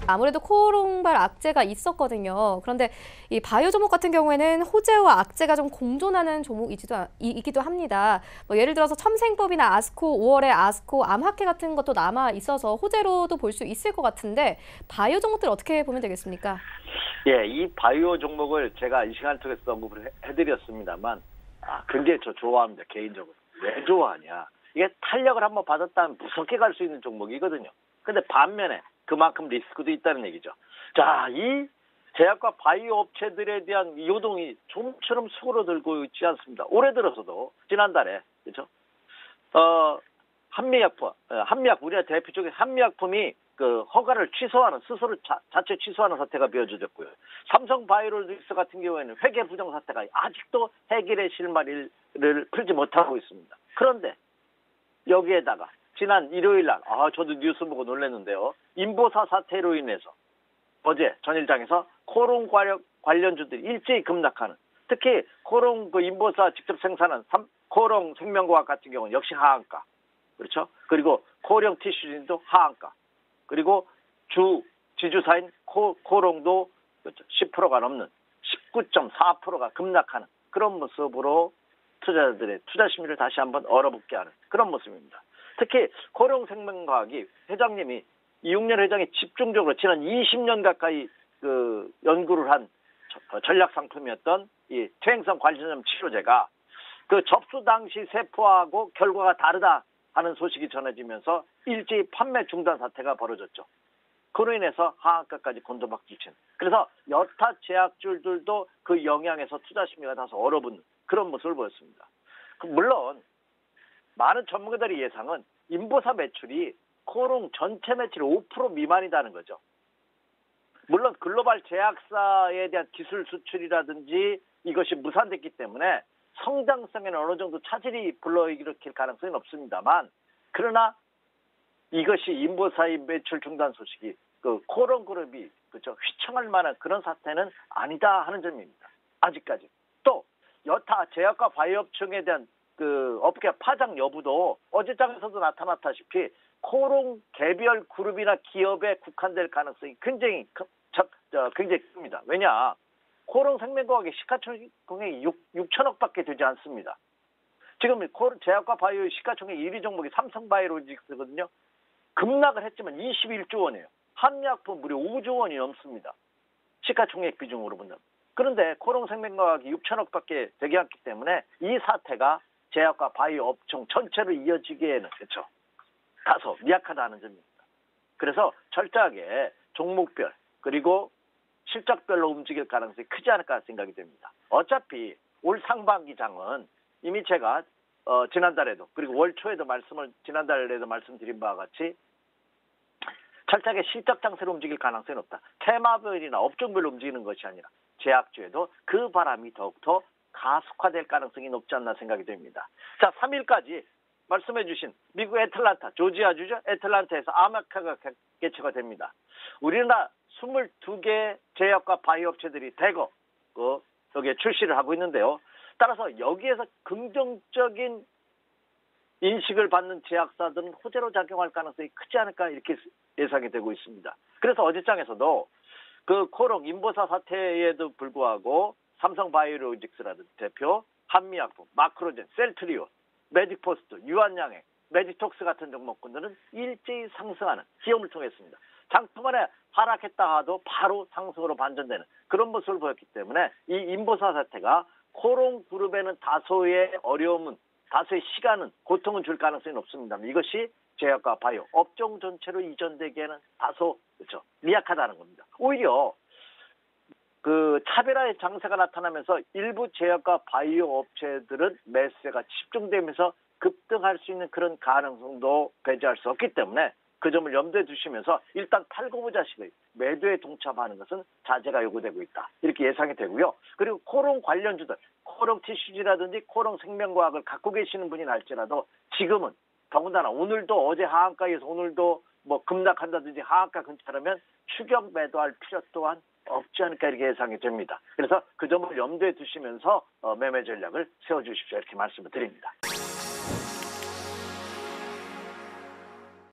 아무래도 코롱발 악재가 있었거든요. 그런데 이 바이오 종목 같은 경우에는 호재와 악재가 좀 공존하는 종목이기도 합니다. 뭐 예를 들어서 첨생법이나 아스코, 5월에 아스코, 암학회 같은 것도 남아 있어서 호재로도 볼 수 있을 것 같은데 바이오 종목들 어떻게 보면 되겠습니까? 예, 이 바이오 종목을 제가 이 시간 통해서 언급을 해드렸습니다만 굉장히 저 좋아합니다, 개인적으로. 왜 좋아하냐? 이게 탄력을 한번 받았다면 무섭게 갈 수 있는 종목이거든요. 근데 반면에 그만큼 리스크도 있다는 얘기죠. 자, 이 제약과 바이오 업체들에 대한 요동이 좀처럼 수그러들고 있지 않습니다. 올해 들어서도 지난달에 그렇죠? 한미약 우리나라 대표적인 한미약품이 그 허가를 취소하는 스스로 자체 취소하는 사태가 벌어졌고요. 삼성바이오로직스 같은 경우에는 회계 부정 사태가 아직도 해결의 실마리를 풀지 못하고 있습니다. 그런데 여기에다가 지난 일요일 날 저도 뉴스 보고 놀랐는데요. 인보사 사태로 인해서 어제 전일장에서 코롱 관련주들이 일제히 급락하는, 특히 코롱 인보사 직접 생산한 코롱 생명과학 같은 경우는 역시 하한가, 그렇죠? 그리고 코령 티슈진도 하한가, 그리고 지주사인 코롱도 그렇죠? 10%가 넘는 19.4%가 급락하는 그런 모습으로 투자자들의 투자 심리를 다시 한번 얼어붙게 하는 그런 모습입니다. 특히 코롱 생명과학이 회장님이 이용렬 회장이 집중적으로 지난 20년 가까이 그 연구를 한 전략 상품이었던 이 퇴행성 관절염 치료제가 그 접수 당시 세포하고 결과가 다르다 하는 소식이 전해지면서 일제히 판매 중단 사태가 벌어졌죠. 그로 인해서 하한가까지 곤두박질친. 그래서 여타 제약주들도 그 영향에서 투자 심리가 다소 얼어붙는 그런 모습을 보였습니다. 물론 많은 전문가들의 예상은 인보사 매출이 코롱 전체 매출 5% 미만이라는 거죠. 물론 글로벌 제약사에 대한 기술 수출이라든지 이것이 무산됐기 때문에 성장성에는 어느 정도 차질이 불러일으킬 가능성은 없습니다만, 그러나 이것이 인보사의 매출 중단 소식이 그 코롱 그룹이 그렇죠 휘청할 만한 그런 사태는 아니다 하는 점입니다. 아직까지. 또 여타 제약과 바이오 업종에 대한 그 업계 파장 여부도 어제장에서도 나타났다시피 코롱 개별 그룹이나 기업에 국한될 가능성이 굉장히 큽니다. 왜냐? 코롱 생명과학의 시가총액이 6천억밖에 되지 않습니다. 지금 제약과 바이오의 시가총액 1위 종목이 삼성바이오로직스거든요. 급락을 했지만 21조 원이에요. 한미약품 무려 5조 원이 넘습니다. 시가총액 비중으로 본다면. 그런데 코롱 생명과학이 6천억밖에 되지 않기 때문에 이 사태가 제약과 바이오 업종 전체로 이어지기에는 그렇죠. 다소 미약하다는 점입니다. 그래서 철저하게 종목별 그리고 실적별로 움직일 가능성이 크지 않을까 생각이 됩니다. 어차피 올 상반기장은 이미 제가 지난달에도 그리고 월 초에도 지난달에도 말씀드린 바와 같이 철저하게 실적 장세로 움직일 가능성이 높다. 테마별이나 업종별로 움직이는 것이 아니라 제약주에도 그 바람이 더욱더 가속화될 가능성이 높지 않나 생각이 됩니다. 자, 3일까지 말씀해 주신 미국 애틀란타, 조지아주죠? 애틀란타에서 암학회가 개최가 됩니다. 우리나라 22개 제약과 바이오 업체들이 대거 여기에 출시를 하고 있는데요. 따라서 여기에서 긍정적인 인식을 받는 제약사들은 호재로 작용할 가능성이 크지 않을까 이렇게 예상이 되고 있습니다. 그래서 어제장에서도 그 코롱 인보사 사태에도 불구하고 삼성바이오로직스라든지 대표, 한미약품, 마크로젠, 셀트리온, 메디포스트, 유한양행, 메디톡스 같은 종목군들은 일제히 상승하는 시험을 통했습니다. 장초반에 하락했다 하도 바로 상승으로 반전되는 그런 모습을 보였기 때문에 이 인보사 사태가 코롱 그룹에는 다소의 어려움은, 다소의 시간은, 고통은 줄 가능성이 높습니다. 이것이 제약과 바이오 업종 전체로 이전되기에는 다소 그렇죠 미약하다는 겁니다. 오히려 그 차별화의 장세가 나타나면서 일부 제약과 바이오 업체들은 매수세가 집중되면서 급등할 수 있는 그런 가능성도 배제할 수 없기 때문에 그 점을 염두에 두시면서 일단 탈고부자식의 매도에 동참하는 것은 자제가 요구되고 있다. 이렇게 예상이 되고요. 그리고 코롱 관련주들, 코롱 티슈지라든지 코롱 생명과학을 갖고 계시는 분이 날지라도 지금은 더군다나 오늘도 어제 하한가에서 오늘도 뭐 급락한다든지 하한가 근처라면 추격 매도할 필요 또한 없지 않을까 이렇게 예상이 됩니다. 그래서 그 점을 염두에 두시면서 매매 전략을 세워주십시오. 이렇게 말씀을 드립니다.